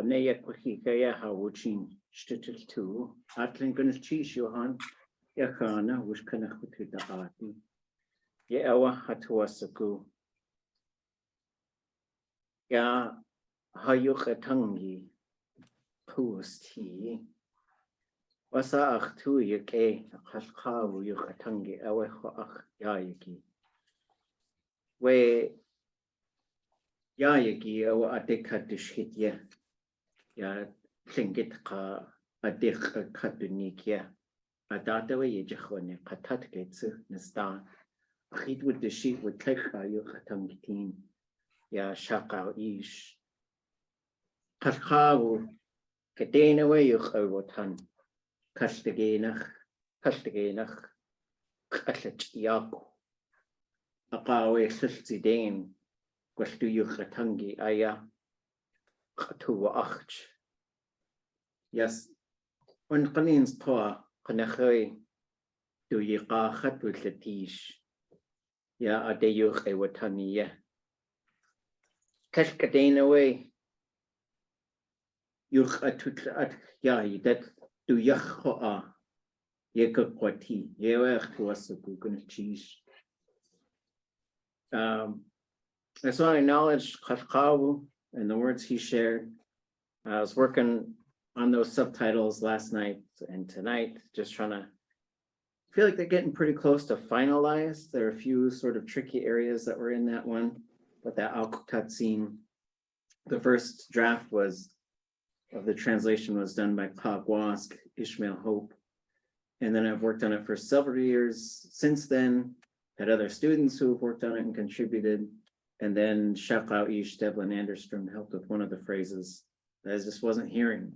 Panaya Quahikaya Hawuchin Stittle 2, Atling Gunchish Johan, Yakana, which can the Hati. Yawa Hatuasaku. Ya Hayukatangi, Pusti. Wasa Achtu Yake, Hashkawu Yukatangi, Aweho Ach Yayaki. We Yayaki, our Adekadishitya. Ya Klingitka Adek Katunikia. Adatawa Yajahone, Katatgetsu, Nesta. Hit with the sheet with Tekha Yukatangitin. Ya Shaka Ish. Kashkawu. Kadena way Yukawotan. Kashtagenach. Kashet Yaku. Akawe Sisdane. Gwashtu Yukatangi Aya. Katuwa Achch. Yes, when Kanins Toa, Kanachoi, do ye qachat with the tish? Ya adeyuch e wataniya. Kashkadane away. Yuch atut at ya, that do yachhoa. Yekakwati, yewech to us a good cheese. I saw acknowledge Kashkawu and the words he shared. I was working on those subtitles last night and tonight, just trying to feel like they're getting pretty close to finalized. There are a few sort of tricky areas that were in that one, but that Al-Qutat scene, the first draft of the translation was done by Kagwask, Ishmael Hope. And then I've worked on it for several years since then, had other students who have worked on it and contributed. And then Shaklau Ish, Devlin Anderstrom helped with one of the phrases that I just wasn't hearing.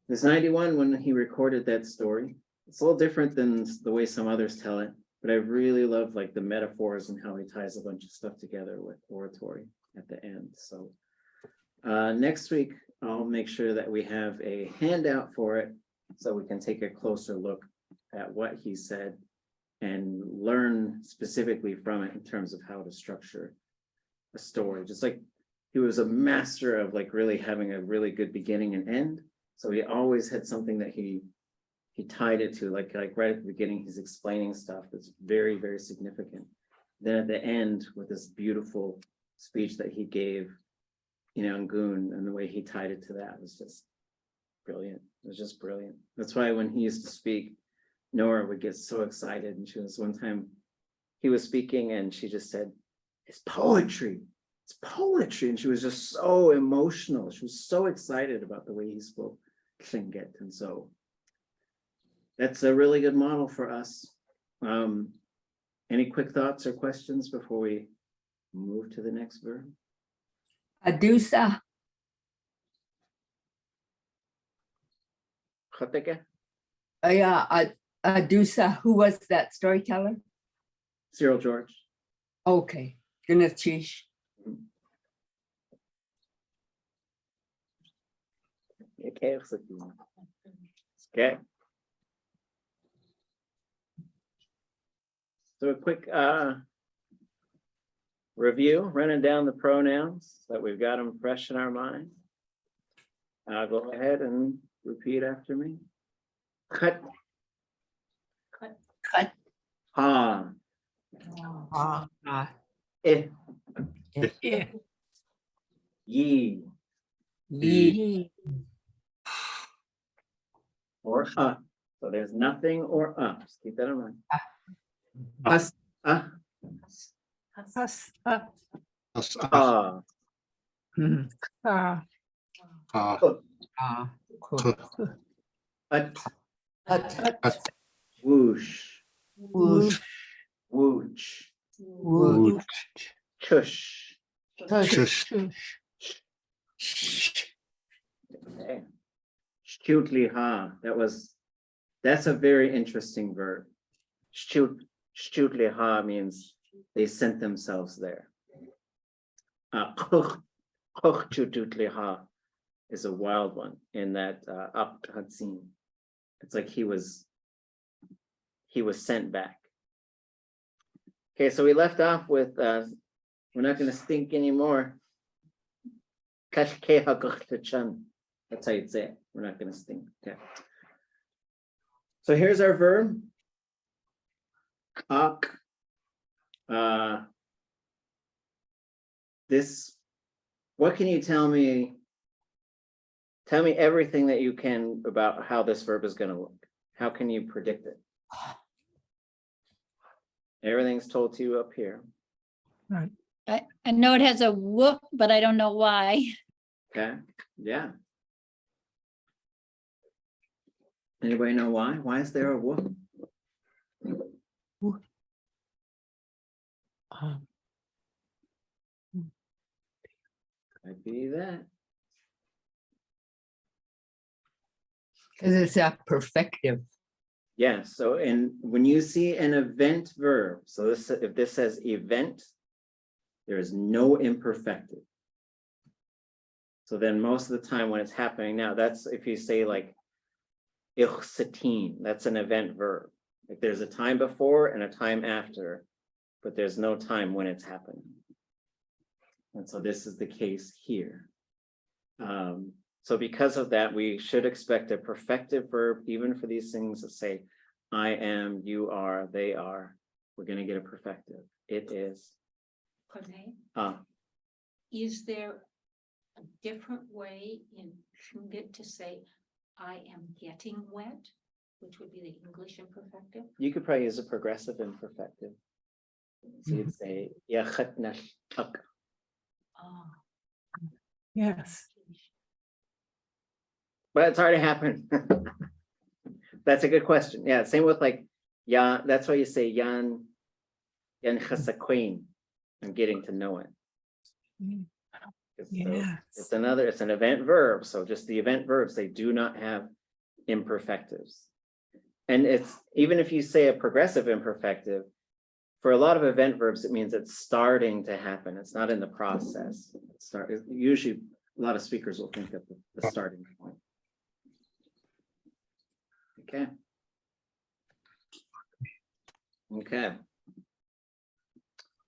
This 91, when he recorded that story, it's a little different than the way some others tell it, but I really love like the metaphors and how he ties a bunch of stuff together with oratory at the end. So next week, I'll make sure that we have a handout for it so we can take a closer look at what he said and learn specifically from it in terms of how to structure a story. Just like he was a master of like really having a really good beginning and end. So he always had something that he tied it to, like right at the beginning, he's explaining stuff that's very, very significant. Then at the end with this beautiful speech that he gave, in Angun, and the way he tied it to that was just brilliant. It was just brilliant. That's why when he used to speak, Nora would get so excited. And she was one time he was speaking and she just said, it's poetry. It's poetry. And she was just so emotional. She was so excited about the way he spoke Tlingit. And so that's a really good model for us. Any quick thoughts or questions before we move to the next verb? Adusa. Khateke? Yeah, Adusa. Who was that storyteller? Cyril George. Okay. Ganachish. Okay. So a quick review, running down the pronouns so that we've got them fresh in our mind. Go ahead and repeat after me. Khat. Khat. Ha. Eh. Ye. Ye. Or So there's nothing or Just keep that in mind. Us. Us. At. Whoosh. Whoosh. Wooch. Whoosh. Chush. Tush. Okay. Stutli ha. That's a very interesting verb. Stutli ha means they sent themselves there. Koch chututli ha is a wild one in that Hatzin. It's like he was sent back. Okay, so we left off with we're not going to stink anymore. That's how you'd say it. We're not going to sting. Okay. So here's our verb. Ak. This, what can you tell me? Tell me everything that you can about how this verb is going to look. How can you predict it? Everything's told to you up here. I know it has a whoop, but I don't know why. Okay, yeah. Anybody know why? Why is there a whoop? Might be that. Because it's a perfective. Yeah, so when you see an event verb, so this, if this says event, there is no imperfective. So then most of the time when it's happening now, that's if you say like ich that's an event verb. Like there's a time before and a time after, but there's no time when it's happening. And so this is the case here. So because of that, we should expect a perfective verb, even for these things that say, I am, you are, they are. We're going to get a perfective. It is. Is there a different way in Shungit to say, I am getting wet, which would be the English imperfective? You could probably use a progressive imperfective. So you'd say, Yachatna shak. Oh, Yes. But it's already happened. That's a good question. Yeah, same with like, yeah, that's why you say yan chasaquin. I'm getting to know it. Yes. It's an event verb. So just the event verbs, they do not have imperfectives. And it's, even if you say a progressive imperfective, for a lot of event verbs, it means it's starting to happen. It's not in the process. Usually a lot of speakers will think of the starting point. Okay. Okay.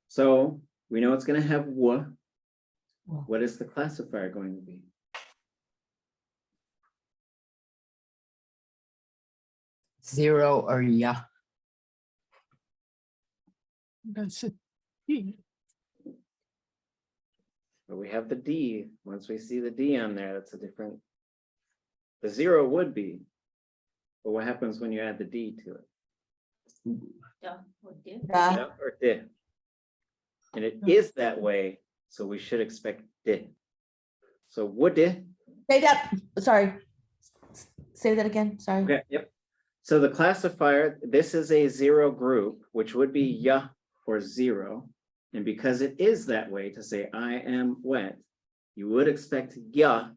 So we know it's going to have wa. What is the classifier going to be? Zero or yeah. That's it. But we have the D. Once we see the D on there, that's a different. The zero would be. But what happens when you add the D to it? duh, or did. Yeah, or di. And it is that way, so we should expect di. So would di. Say that, sorry. Say that again, sorry. Okay, yep. So the classifier, this is a zero group, which would be ya or zero. And because it is that way to say I am wet, you would expect ya.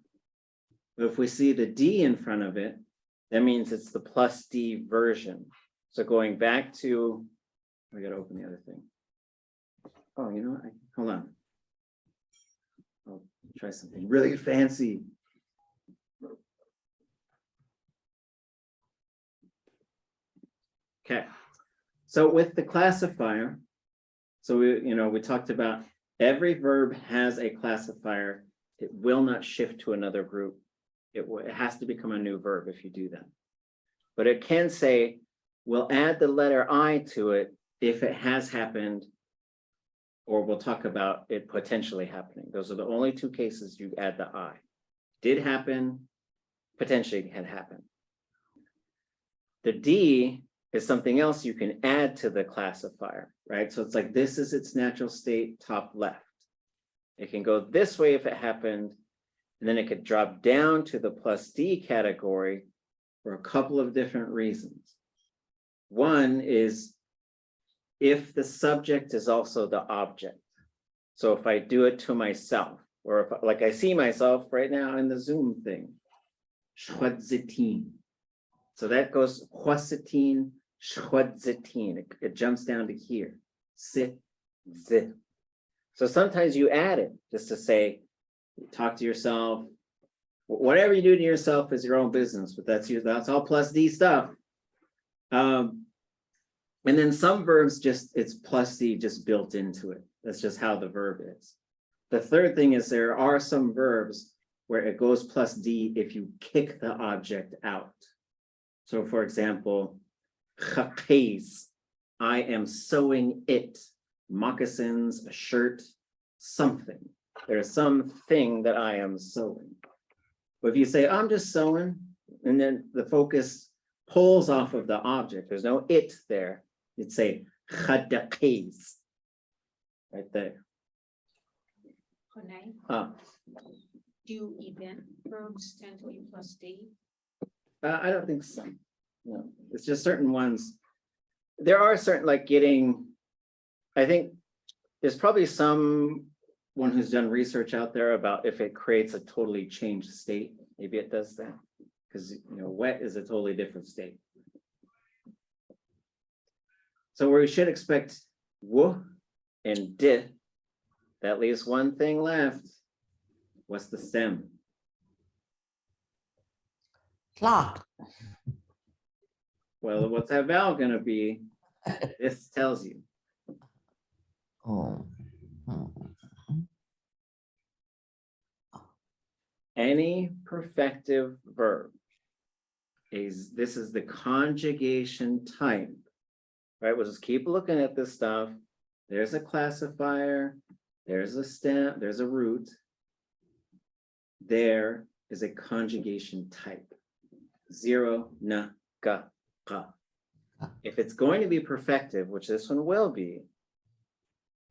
But if we see the D in front of it, that means it's the plus D version. So going back to, I gotta open the other thing. Oh, you know what? Hold on. I'll try something really fancy. Okay, so with the classifier, so we talked about every verb has a classifier. It will not shift to another group. It has to become a new verb if you do that. But it can say, we'll add the letter I to it if it has happened, or we'll talk about it potentially happening. Those are the only two cases you add the I. Did happen, potentially had happened. The D is something else you can add to the classifier, right? So it's like, this is its natural state, top left. It can go this way if it happened, and then it could drop down to the plus D category for a couple of different reasons. One is if the subject is also the object. So if I do it to myself, or if like I see myself right now in the Zoom thing, shwadzitin. So that goes hwasitin, shwadzitin. It jumps down to here. Sit, zit. So sometimes you add it just to say, talk to yourself. Whatever you do to yourself is your own business, but that's all plus D stuff. And then some verbs it's plus D just built into it. That's just how the verb is. the third thing is there are some verbs where it goes plus D if you kick the object out. So for example, chapez, I am sewing it, moccasins, a shirt, something. There's something that I am sewing. But if you say, I'm just sewing, and then the focus pulls off of the object, there's no it there, you'd say, chadaqez, right there. Renee, Ah, do event verbs tend to be plus D? I don't think so. No, it's just certain ones. There are certain, like getting, I think there's probably someone who's done research out there about if it creates a totally changed state, maybe it does that. Because, you know, wet is a totally different state. So we should expect wo and di. That leaves one thing left. What's the stem? Clock. Well, what's that vowel gonna be? This tells you. Oh. Any perfective verb this is the conjugation type, right? We'll just keep looking at this stuff. There's a classifier, there's a stem, there's a root. There is a conjugation type. Zero, na, ga, ka. If it's going to be perfective, which this one will be,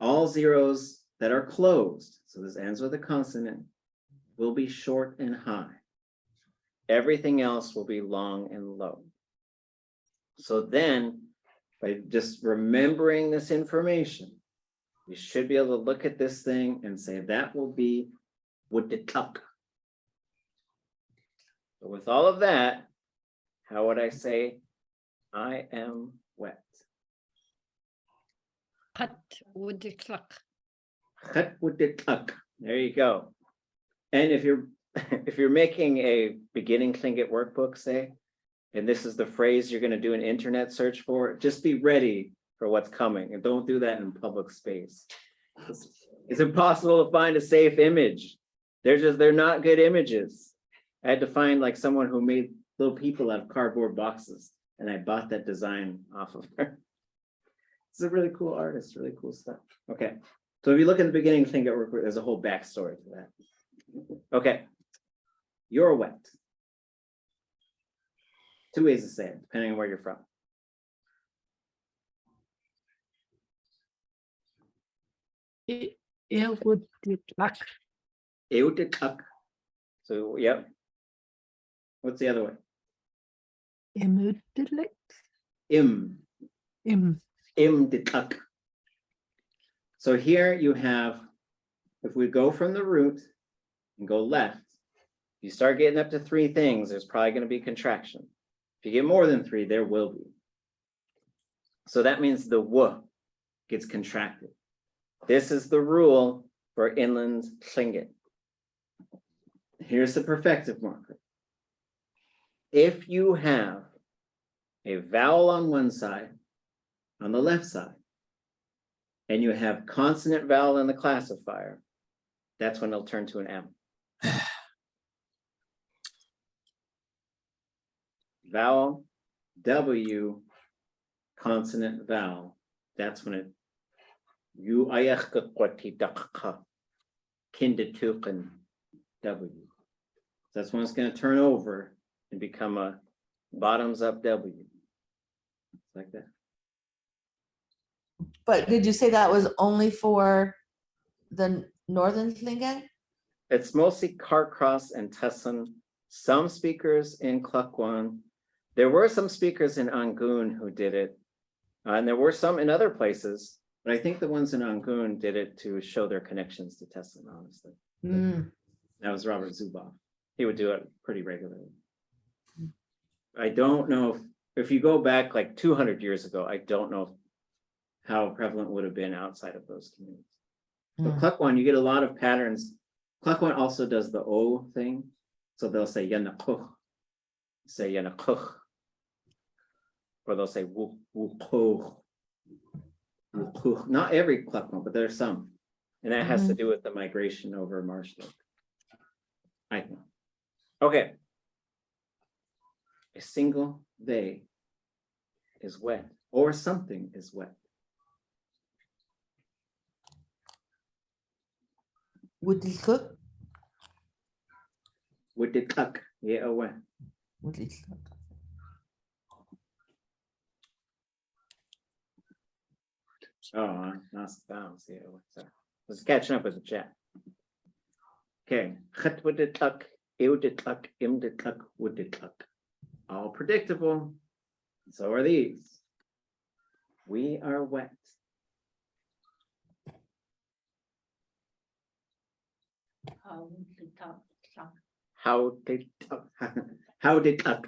all zeros that are closed, so this ends with a consonant, will be short and high. Everything else will be long and low. So then, by just remembering this information, you should be able to look at this thing and say that will be would the tuck. So with all of that, how would I say I am wet? Cut with the clock. Cut would the tuck. There you go. And if you're making a beginning Tlingit workbook, say, and this is the phrase you're going to do an internet search for, just be ready for what's coming and don't do that in public space. It's impossible to find a safe image. They're not good images. I had to find like someone who made little people out of cardboard boxes, and I bought that design off of her. It's a really cool artist, really cool stuff. Okay, so if you look at the beginning Tlingit workbook, there's a whole backstory to that. Okay, you're wet. Two ways to say it, depending on where you're from. Eeuwiglijk. Eeuwtigak. So, yep. What's the other way? Gemoedelijk. Im. Im. Imdigak. So here you have, if we go from the root and go left, you start getting up to three things, there's probably going to be contraction. If you get more than three, there will be. So that means the w gets contracted. This is the rule for inland Tlingit. Here's the perfective marker. If you have a vowel on one side, on the left side, and you have consonant vowel in the classifier, that's when it'll turn to an M. Vowel, W, consonant vowel, that's when it, you kindetuken W. That's when it's going to turn over and become a bottoms up W. Like that. But did you say that was only for the northern Tlingit? It's mostly Carcross and Tussin, some speakers in Cluckwan. There were some speakers in Angoon who did it, and there were some in other places, but I think the ones in Angoon did it to show their connections to Tussin, honestly. Mm. That was Robert Zuboff. He would do it pretty regularly. I don't know if you go back like 200 years ago, I don't know how prevalent would have been outside of those communities. But Cluckwan, you get a lot of patterns. Cluckwan also does the O thing. So they'll say yanakuch, say yanakuch, or they'll say wukuch. Not every Cluckwan, but there's some. And that has to do with the migration over marshland. I think. Okay. A single they is wet, or something is wet. Would it cook? Would it tuck? Yeah, wet. Would it cook? Oh, nice bounce. Yeah, what's up? Let's catching up with the chat. Okay. Chet would it tuck, ew did tuck, im did tuck, would it tuck. All predictable. So are these. We are wet. How did tuck? How did tuck?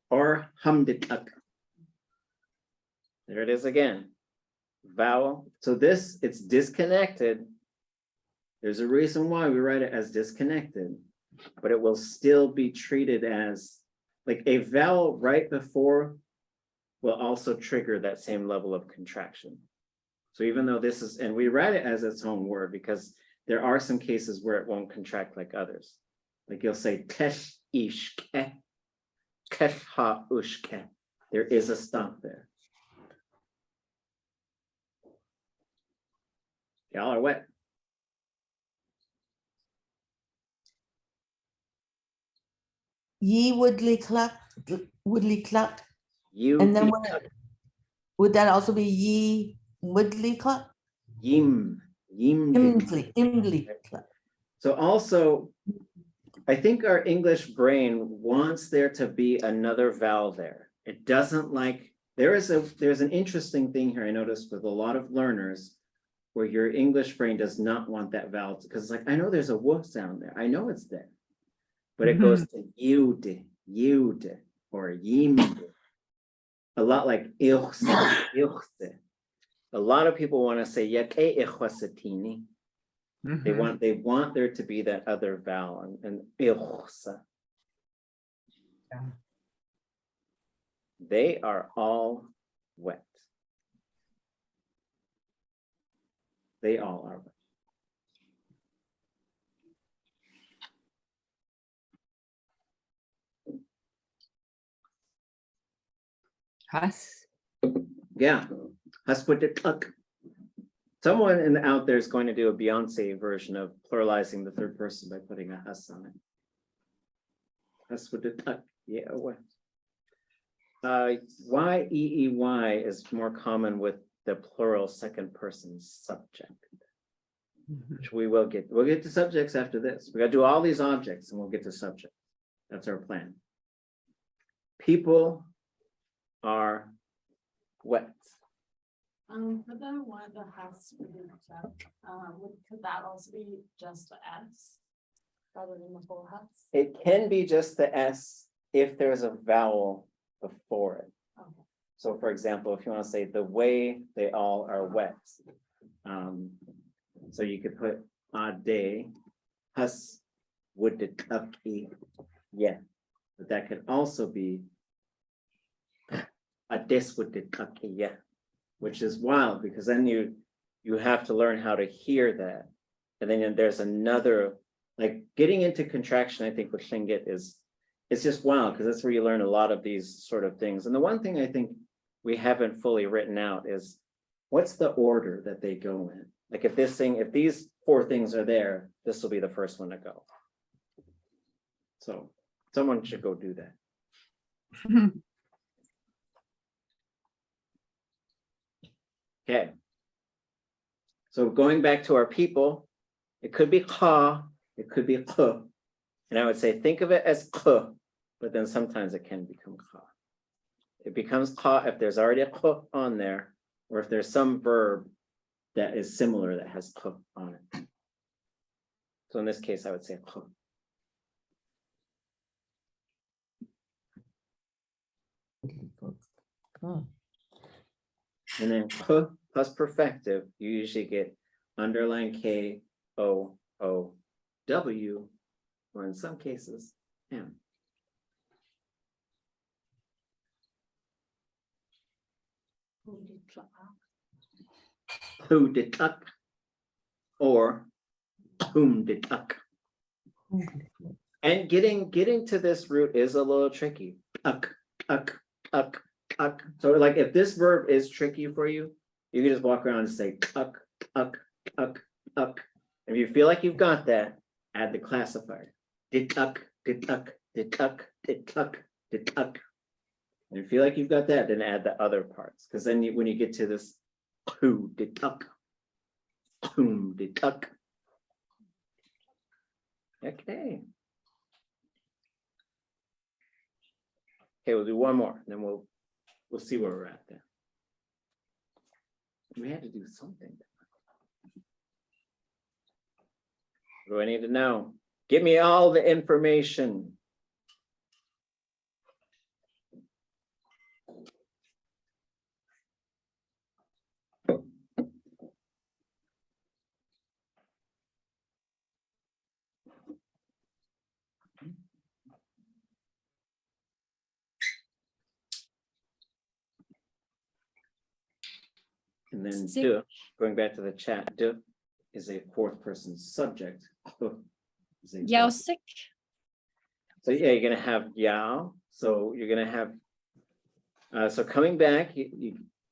Or hum did tuck. There it is again. Vowel. So this, it's disconnected. There's a reason why we write it as disconnected, but it will still be treated as like a vowel right before will also trigger that same level of contraction. So even though this is, and we write it as its own word because there are some cases where it won't contract like others. Like you'll say tesh ishke, kesh ha ushke. There is a stop there. Y'all are wet. Ye woodly cluck, woodly cluck. You And then be would that also be ye woodly cluck? yim, yim. Imly cluck. So also, I think our English brain wants there to be another vowel there. It doesn't like, there's an interesting thing here I noticed with a lot of learners where your English brain does not want that vowel because it's like, I know there's a woof sound there. I know it's there. But it goes to yud, or yimd. A lot like ilchse. A lot of people want to say yake ichwasatini. They want there to be that other vowel and ilchsa. Yeah. They are all wet. They all are wet. Has. Yeah. Hasputikuk. Someone out there is going to do a Beyonce version of pluralizing the third person by putting a has on it. Hasputikuk. Yeah. What? Y-E-E-Y is more common with the plural second person subject, which we'll get to subjects after this. We got to do all these objects and we'll get to subjects. That's our plan. People are wet. For the one that has to be checked, could that also be just the S rather than the full S? It can be just the S if there's a vowel before it. Okay. So for example, if you want to say the way they all are wet. So you could put ade, has, would it up, yeah. But that could also be ades would it up, yeah. Which is wild because then you have to learn how to hear that. And then there's another, like getting into contraction, I think with Lingi it's just wild because that's where you learn a lot of these sort of things. And the one thing I think we haven't fully written out is what's the order that they go in? Like if these four things are there, this will be the first one to go. So someone should go do that. Okay. So going back to our people, it could be ka, it could be k. And I would say, think of it as k, but then sometimes it can become ka. It becomes ka if there's already a k on there, or if there's some verb that is similar that has k on it. So in this case, I would say k. And then k plus perfective, you usually get underline K, O, O, W, or in some cases, M. Who did tuck? or did uck. And getting to this root is a little tricky. Uck, uck, uck, uck. So like if this verb is tricky for you, you can just walk around and say uck, uck, uck, uck. If you feel like you've got that, add the classifier. Did uck, did uck, did uck, did uck, did uck. And if you feel like you've got that, then add the other parts. Because then when you get to this, who did uck, whom did uck. Okay. Okay, we'll do one more, then we'll see where we're at then. We had to do something. What do I need to know? Give me all the information. And then Sick. de, going back to the chat, de is a fourth person subject. Is a Yao verb. sick. So yeah, you're gonna have yao. So you're gonna have, so coming back,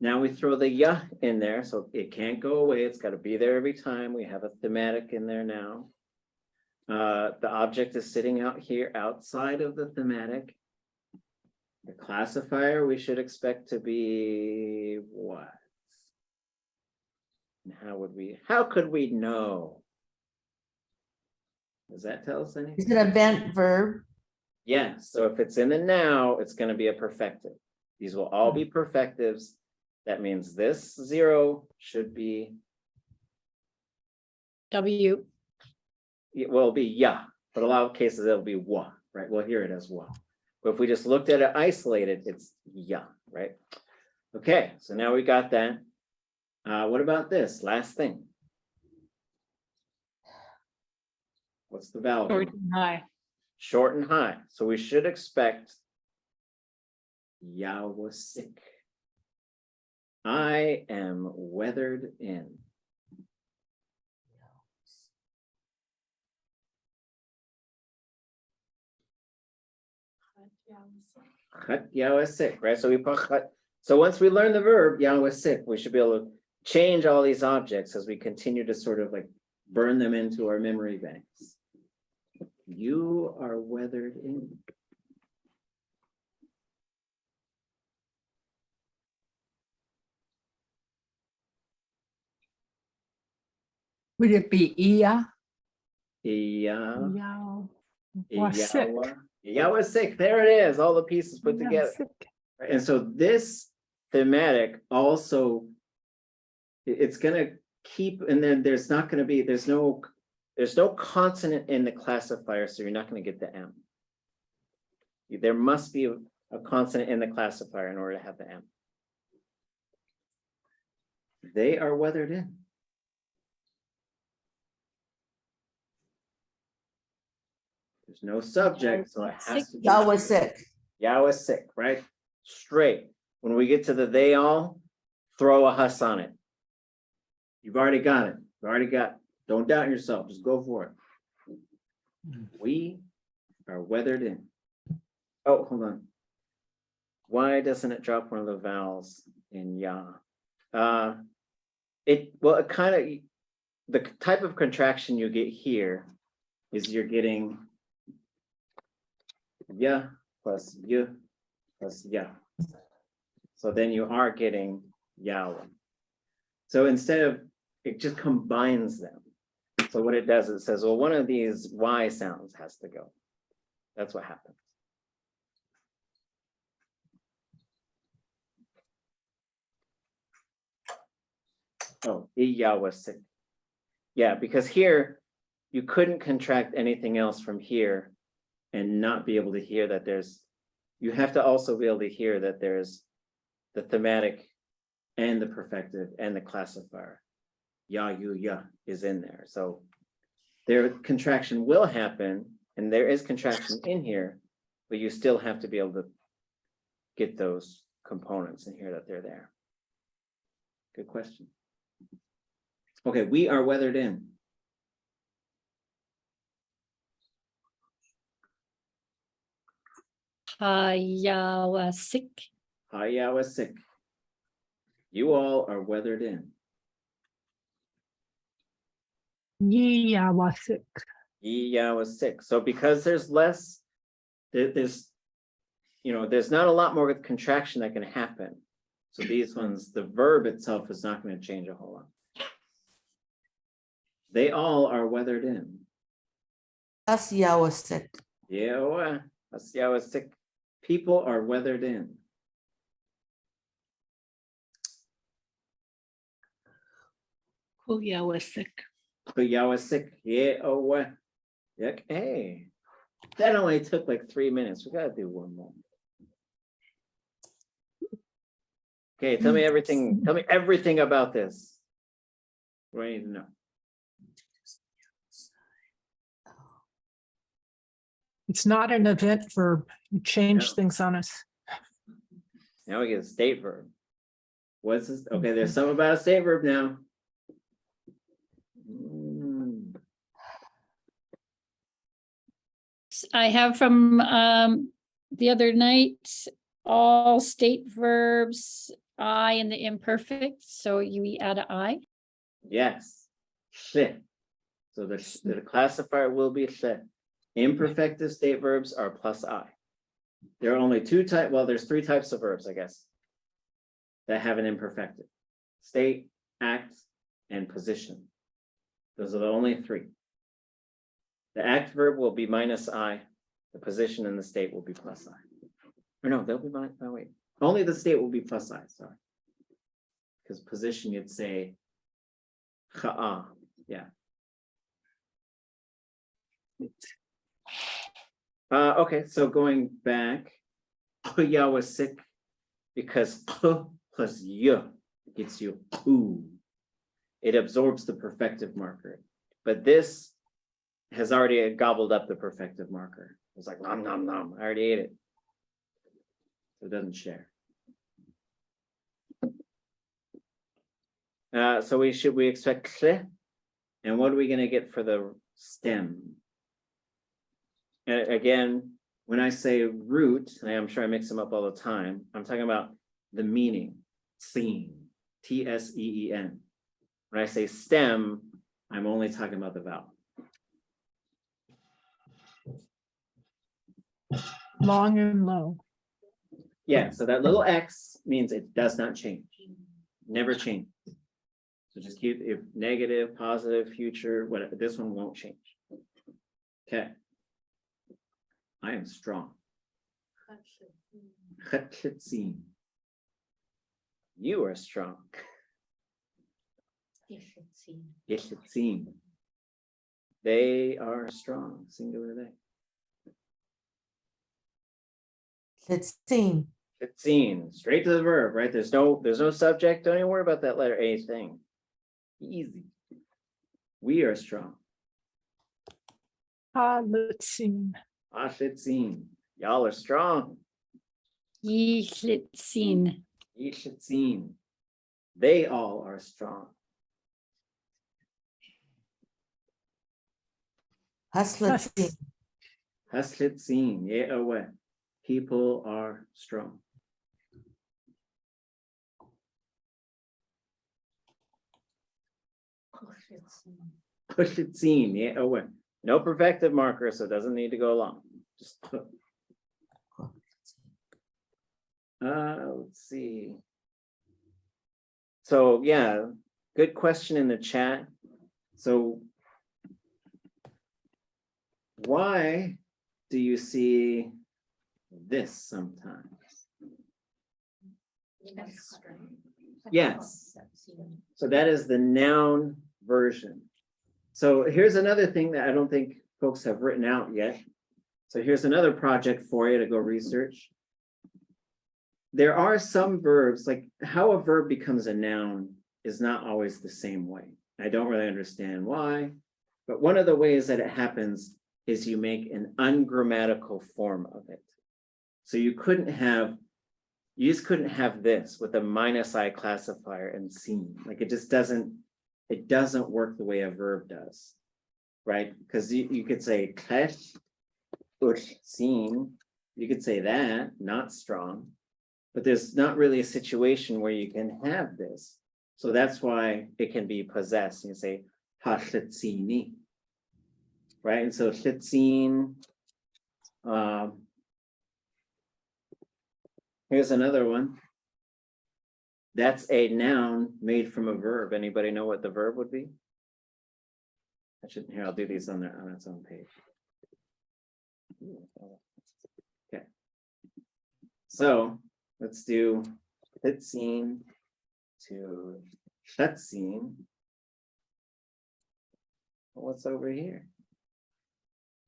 now we throw the ya in there, so it can't go away. It's gotta be there every time. We have a thematic in there now. The object is sitting out here outside of the thematic. The classifier we should expect to be what? And how could we know? Does that tell us anything? Is it a bent verb? Yeah, so if it's in the now, it's gonna be a perfective. These will all be perfectives. That means this 0 should be, W. well, it'll be ya, but a lot of cases it'll be wa, right? We'll hear it as wa. But if we just looked at it isolated, it's ya, right? Okay, so now we got that. What about this? Last thing. What's the vowel? Short and high. Short and high. So we should expect ya was sick. I am weathered in. Cut ya was sick, right? So we put cut. So once we learn the verb, ya was sick, we should be able to change all these objects as we continue to sort of like burn them into our memory banks. You are weathered in. Would it be Ia? Ya, Yao. Was sick. ya was sick. There it is. All the pieces put Yeah, together. sick. Right? And so this thematic also, it's gonna keep, and then there's not gonna be, there's no consonant in the classifier, so you're not gonna get the M. There must be a consonant in the classifier in order to have the M. They are weathered in. There's no subject, so it has to be. Y'all was sick. Yeah, was sick, right? Straight. When we get to the they all, throw a huss on it. You've already got it. You've already got, don't doubt yourself, just go for it. We are weathered in. Oh, hold on. Why doesn't it drop one of the vowels in ya? It kind of, the type of contraction you get here is you're getting ya plus ya plus ya. So then you are getting Yahweh. So instead of, it just combines them. So what it does, it says, well, one of these Y sounds has to go. That's what happens. Oh, Yahweh sick. Yeah, because here you couldn't contract anything else from here and not be able to hear that there's, you have to also be able to hear that there's the thematic and the perfective and the classifier. Ya, you, ya is in there. So their contraction will happen, and there is contraction in here, but you still have to be able to get those components and hear that they're there. Good question. Okay, we are weathered in. Hayawasik. Hayawasik. You all are weathered in. Yiyawasik. Yiyawasik. So because there's less, there's, there's not a lot more contraction that can happen. So these ones, the verb itself is not going to change a whole lot. They all are weathered in. Asyawasik. Yiyawasik. People are weathered in. Kuyawasik. Yawasik. Hey, that only took like 3 minutes. We gotta do one more. Okay, tell me everything. Tell me everything about this. What do I need to know? It's not an event verb. You change No. things on us. Now we get a state verb. What's this? Okay, there's something about a state verb now. I have from the other night, all state verbs, I in the imperfect, so you add a I. Yes. Shit. So the classifier will be shit. Imperfective state verbs are plus I. There are only two types, well, there's 3 types of verbs, I guess, that have an imperfective. State, act, and position. Those are the only 3. The act verb will be minus I. The position and the state will be plus I. Or no, they'll be minus, oh wait. Only the state will be plus I, sorry. Because position, you'd say, cha'a, yeah. Okay, so going back, Yawasik, because plus y gets you oo. It absorbs the perfective marker. But this has already gobbled up the perfective marker. It's like nom nom nom. I already ate it. So it doesn't share. So we expect kle, and what are we gonna get for the stem? And again, when I say root, and I'm sure I mix them up all the time, I'm talking about the meaning, tseen, Tseen. When I say stem, I'm only talking about the vowel. Long and low. Yeah, so that little X means it does not change, never change. So just keep if negative, positive, future, whatever, this one won't change. Okay. I am strong. Chetziin. You are strong. Chetziin. They are strong, singular they. Litzin. Chetziin, straight to the verb, right? There's no subject. Don't even worry about that letter A thing. Easy. We are strong. Halitzin. Chetziin. Y'all are strong. Yichlitsin. Chetziin. They all are strong. Haslitzin. Haslitzin. Yeah, away. People are strong. Pushitzin. Yeah, away. No perfective marker, so it doesn't need to go along. Just put. Let's see. So yeah, good question in the chat. So why do you see this sometimes? Yes. So that is the noun version. So here's another thing that I don't think folks have written out yet. So here's another project for you to go research. There are some verbs, like how a verb becomes a noun is not always the same way. I don't really understand why, but one of the ways that it happens is you make an ungrammatical form of it. So you just couldn't have this with a minus I classifier and seen. Like it doesn't work the way a verb does, right? Because you could say klesh, uch, seen, You could say that, not strong. But there's not really a situation where you can have this. So that's why it can be possessed. You say, ha-shitsini. Right? And so shitsin. Here's another one. That's a noun made from a verb. Anybody know what the verb would be? I shouldn't, here, I'll do these on its own page. Okay. So let's do shitsin to shutsin. What's over here?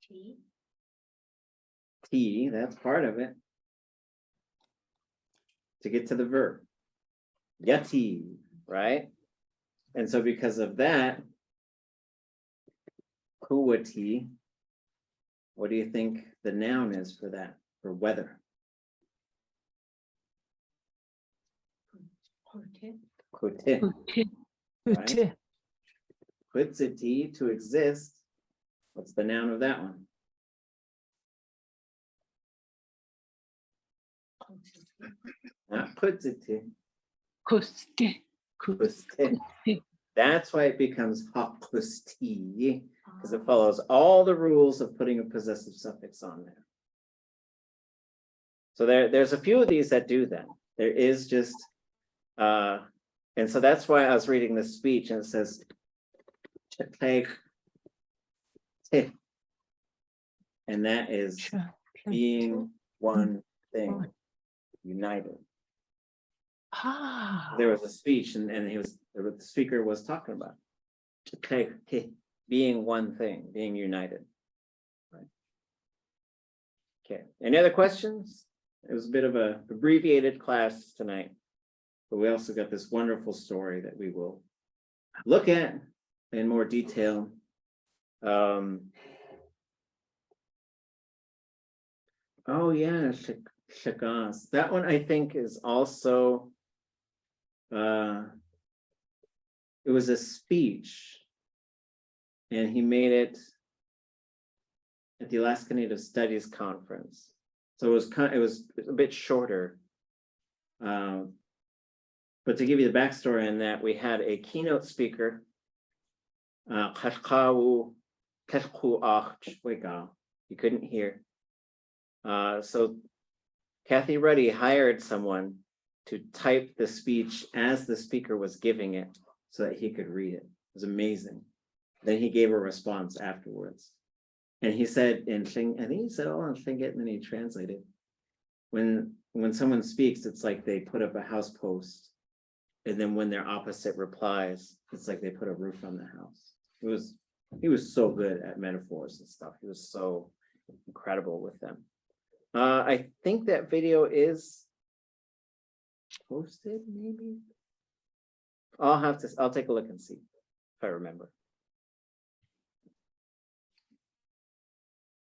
T. T, that's part of it. To get to the verb. Yati, right? And so because of that, kuwati, what do you think the noun is for that? For weather? Horti. Kuti, right? Uti. Kutsiti, to exist. What's the noun of that one? Not kutsiti. Kusti. Kusti. That's why it becomes hakusti, because it follows all the rules of putting a possessive suffix on there. So there's a few of these that do that. There is just, and so that's why I was reading this speech and it says, and that is being one thing, united. Ah. There was a speech and the speaker was talking about being one thing, being united. Right. Okay, any other questions? It was a bit of a abbreviated class tonight, but we also got this wonderful story that we will look at in more detail. Oh yeah, Shakas. That one I think is also it was a speech and he made it at the Alaska Native Studies Conference. So it was a bit shorter. But to give you the backstory on that, we had a keynote speaker, you couldn't hear. So Kathy Ruddy hired someone to type the speech as the speaker was giving it so that he could read it. It was amazing. Then he gave a response afterwards. And he said I think he said, oh, in Tlingit, and then he translated. When someone speaks, it's like they put up a house post. And then when their opposite replies, it's like they put a roof on the house. He was so good at metaphors and stuff. He was so incredible with them. I think that video is posted, maybe. I'll take a look and see if I remember.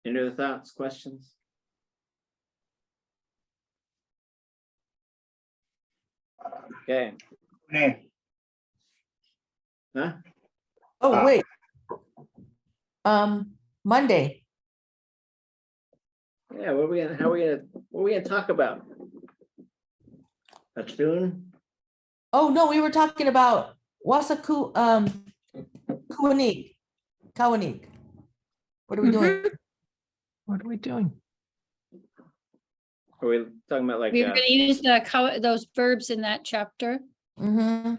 Any other thoughts, questions? Okay. Huh? Oh, wait. Monday. Yeah, what are we gonna talk about? A tune? Oh, no, we were talking about Wasaku, Kawanik. Kawanik. What are we doing? What are we doing? Are we talking about like We were gonna use those verbs in that chapter. Mm-hmm.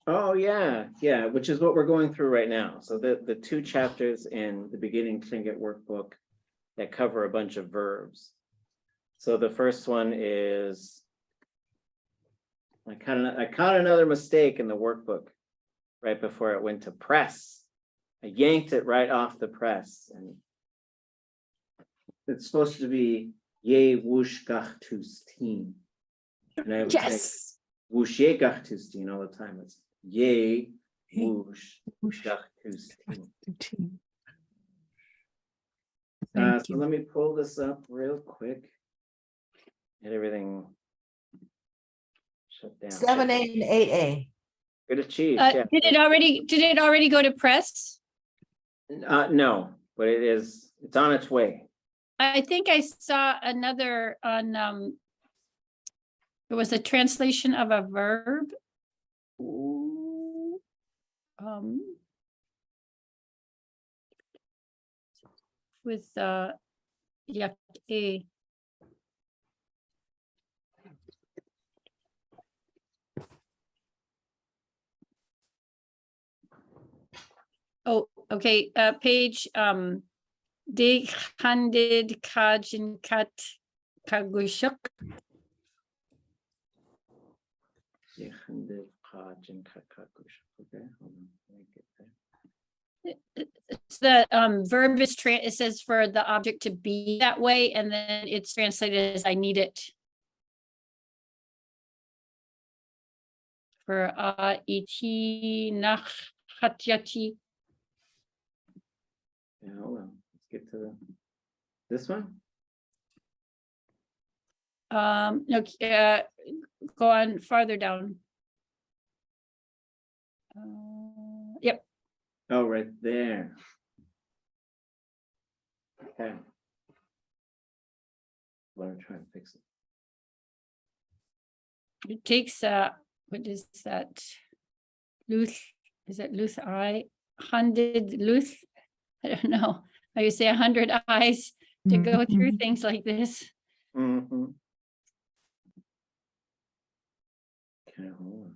oh yeah, which is what we're going through right now. So the two chapters in the beginning Tlingit workbook that cover a bunch of verbs. So the first one is I caught another mistake in the workbook right before it went to press. I yanked it right off the press, and it's supposed to be ye whoosh gachtustin. And I would say whoosh ye gachtustin all the time. It's ye whoosh gachtustin. Thank So you. let me pull this up real quick. Get everything shut down. 7A and 8A. Good achieve. Yeah. Did it already go to press? No, but it's on its way. I think I saw another on, it was a translation of a verb. Ooh, with, yeah, a. Oh, okay, page, dig handed kajin kat kagushuk. Yechendiv Kajin Kakakush. Okay, hold on. Let me get there. It's the verb is it says for the object to be that way, and then it's translated as I need it. For iti nach hatyati. Yeah, hold on. Let's get to this one. No, go on farther down. Yep, Oh, right there. Okay. Let me try and fix it. it takes what is that? Luth, is it Luth I? 100 Luth? I don't know. How you say 100 eyes to go through Mhm. things like this. Mm-hmm. Okay, hold on.